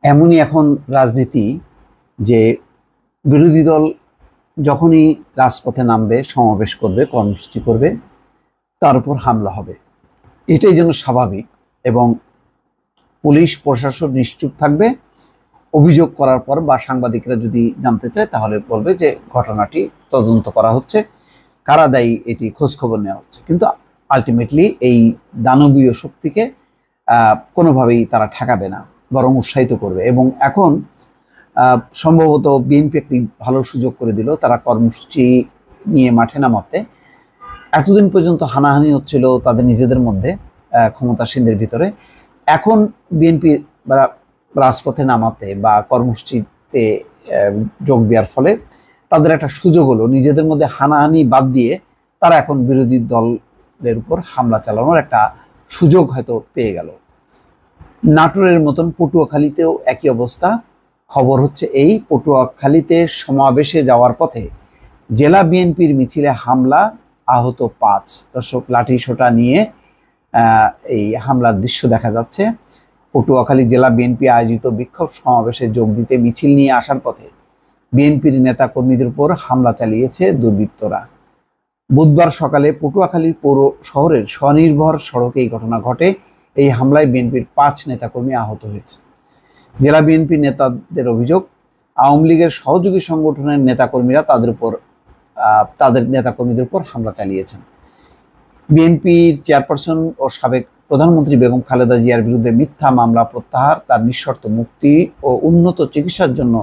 এমনই এখন রাজনীতি যে বিরোধী দল যখনই রাজপথে নামবে, সমাবেশ করবে, কর্মসূচি করবে, তার উপর হামলা হবে। এটাই যেন স্বাভাবিক এবং পুলিশ প্রশাসন নিশ্চুপ থাকবে। অভিযোগ করার পর বা সাংবাদিকরা যদি জানতে চায় তাহলে বলবে যে ঘটনাটি তদন্ত করা হচ্ছে, কারা দায়ী এটি খোঁজখবর নেওয়া হচ্ছে। কিন্তু আলটিমেটলি এই দানবীয় শক্তিকে কোনোভাবেই তারা ঠেকাবে না, বরং উৎসাহিত করবে। এবং এখন সম্ভবত বিএনপি একটি ভালো সুযোগ করে দিল, তারা কর্মসূচি নিয়ে মাঠে নামাতে। এতদিন পর্যন্ত হানাহানি হচ্ছিল তাদের নিজেদের মধ্যে, ক্ষমতাসীনদের ভিতরে। এখন বিএনপি রাজপথে নামাতে বা কর্মসূচিতে যোগ দেওয়ার ফলে তাদের একটা সুযোগ হলো, নিজেদের মধ্যে হানাহানি বাদ দিয়ে তারা এখন বিরোধী দলের উপর হামলা চালানোর একটা সুযোগ হয়তো পেয়ে গেল। নাটোরের মতন পটুয়াখালীতেও একই অবস্থা। খবর হচ্ছে এই পটুয়াখালীতে সমাবেশে যাওয়ার পথে জেলা বিএনপির মিছিলে হামলা, আহত 5। দর্শক, লাঠি সোটা নিয়ে এই হামলার দৃশ্য দেখা যাচ্ছে। পটুয়াখালী জেলা বিএনপি আয়োজিত বিক্ষোভ সমাবেশে যোগ দিতে মিছিল নিয়ে আসার পথে বিএনপির নেতা কর্মীদের উপর হামলা চালিয়েছে দুর্বৃত্তরা। বুধবার সকালে পটুয়াখালী পৌর শহরের স্বনির্ভর সড়কে এই ঘটনা ঘটে। এই হামলায় বিএনপির 5 নেতাকর্মী আহত হয়েছে। জেলা বিএনপি নেতাদের অভিযোগ, আওয়ামী লীগের সহযোগী সংগঠনের নেতাকর্মীরা তাদের নেতাকর্মীদের উপর হামলা চালিয়েছেন। বিএনপির চেয়ারপারসন ও সাবেক প্রধানমন্ত্রী বেগম খালেদা জিয়ার বিরুদ্ধে মিথ্যা মামলা প্রত্যাহার, তার নিঃশর্ত মুক্তি ও উন্নত চিকিৎসার জন্য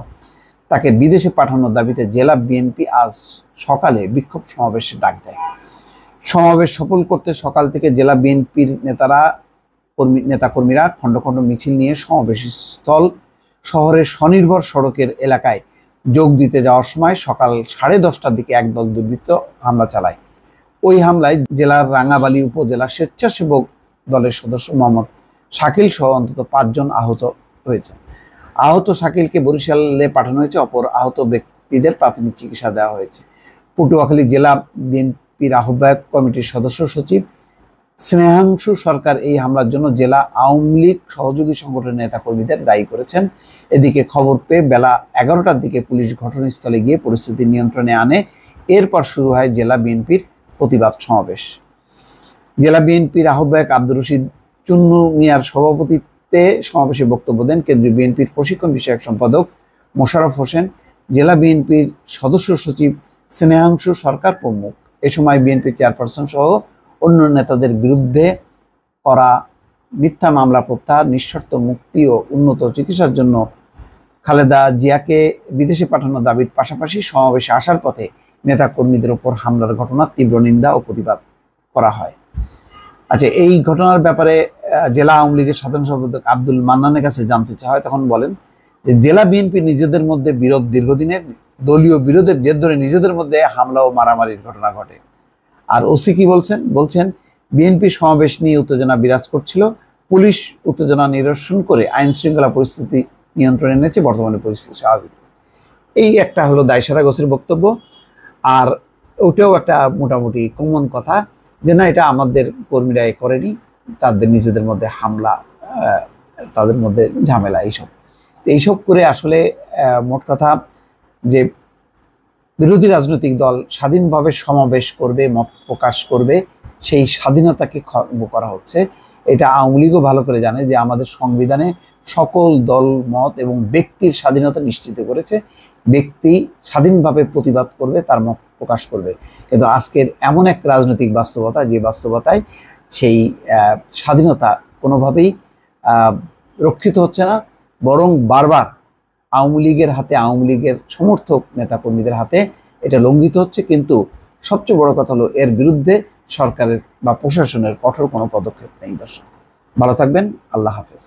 তাকে বিদেশে পাঠানোর দাবিতে জেলা বিএনপি আজ সকালে বিক্ষোভ সমাবেশে ডাক দেয়। সমাবেশ সফল করতে সকাল থেকে জেলা বিএনপির নেতাকর্মীরা খণ্ড খণ্ড মিছিল নিয়ে সমাবেশ স্থল শহরের স্বনির্ভর সড়কের এলাকায় যোগ দিতে যাওয়ার সময় সকাল 10:30টার দিকে একদল দুর্বৃত্ত হামলা চালায়। ওই হামলায় জেলার রাঙ্গাবালী উপজেলা স্বেচ্ছাসেবক দলের সদস্য মোহাম্মদ শাকিল সহ অন্তত 5 জন আহত হয়েছে। আহত শাকিলকে বরিশালে পাঠানো হয়েছে, অপর আহত ব্যক্তিদের প্রাথমিক চিকিৎসা দেওয়া হয়েছে। পটুয়াখালী জেলা বিএনপির আহ্বায়ক কমিটির সদস্য সচিব স্নেহাংশু সরকার এই হামলার জন্য জেলা আওয়ামী লীগ সহযোগী সংগঠনের নেতাকর্মীদের দায়ী করেছেন। এদিকে খবর পেয়ে বেলা 11টার দিকে পুলিশ ঘটনাস্থলে গিয়ে পরিস্থিতি নিয়ন্ত্রণে আনে। এরপর শুরু হয় জেলা বিএনপির প্রতিবাদ সমাবেশ। জেলা বিএনপির আহ্বায়ক আব্দুর রশিদ চুন্নু মিয়ার সভাপতিত্বে সমাবেশে বক্তব্য দেন কেন্দ্রীয় বিএনপির প্রশিক্ষণ বিষয়ক সম্পাদক মোশাররফ হোসেন, জেলা বিএনপির সদস্য সচিব স্নেহাংশু সরকার প্রমুখ। এ সময় বিএনপি চেয়ারপারসন সহ অন্য নেতাদের বিরুদ্ধে করা মিথ্যা মামলা প্রত্যাহার, নিঃশর্ত মুক্তি ও উন্নত চিকিৎসার জন্য খালেদা জিয়াকে বিদেশে পাঠানোর দাবির পাশাপাশি সমাবেশে আসার পথে নেতাকর্মীদের উপর হামলার ঘটনার তীব্র নিন্দা ও প্রতিবাদ করা হয়। আচ্ছা, এই ঘটনার ব্যাপারে জেলা আওয়ামী লীগের সাধারণ সম্পাদক আব্দুল মান্নানের কাছে জানতে চাওয়া হয়। তখন বলেন যে জেলা বিএনপি নিজেদের মধ্যে বিরোধ দীর্ঘদিনের, দলীয় বিরোধের জের ধরে নিজেদের মধ্যে হামলা ও মারামারির ঘটনা ঘটে। আর ওসি কি বলছেন বিএনপি সমাবেশ নিয়ে উত্তেজনা বিরাজ করছিল, পুলিশ উত্তেজনা নিরসন করে আইন শৃঙ্খলা পরিস্থিতি নিয়ন্ত্রণে এনেছে, বর্তমানে পরিস্থিতি স্বাভাবিক। এই একটা হলো দায়সারা গোছের বক্তব্য। আর ওটাও একটা মোটামুটি কমন কথা যে না, এটা আমাদের কর্মীরা করেনি, তাদের নিজেদের মধ্যে হামলা, তাদের মধ্যে ঝামেলা, এইসব করে আসলে মোট কথা যে বিরোধী রাজনৈতিক দল স্বাধীনভাবে সমাবেশ করবে, মত প্রকাশ করবে, সেই স্বাধীনতাকে খর্ব করা হচ্ছে। এটা আওয়ামী লীগও ভালো করে জানে যে আমাদের সংবিধানে সকল দল, মত এবং ব্যক্তির স্বাধীনতা নিশ্চিত করেছে। ব্যক্তি স্বাধীনভাবে প্রতিবাদ করবে, তার মত প্রকাশ করবে। কিন্তু আজকের এমন এক রাজনৈতিক বাস্তবতা, যে বাস্তবতায় সেই স্বাধীনতা কোনোভাবেই রক্ষিত হচ্ছে না, বরং বারবার আওয়ামী লীগের হাতে, আওয়ামী লীগের সমর্থক নেতাকর্মীদের হাতে এটা লঙ্ঘিত হচ্ছে। কিন্তু সবচেয়ে বড় কথা হলো এর বিরুদ্ধে সরকারের বা প্রশাসনের কঠোর কোনো পদক্ষেপ নেই। দর্শক, ভালো থাকবেন। আল্লাহ হাফেজ।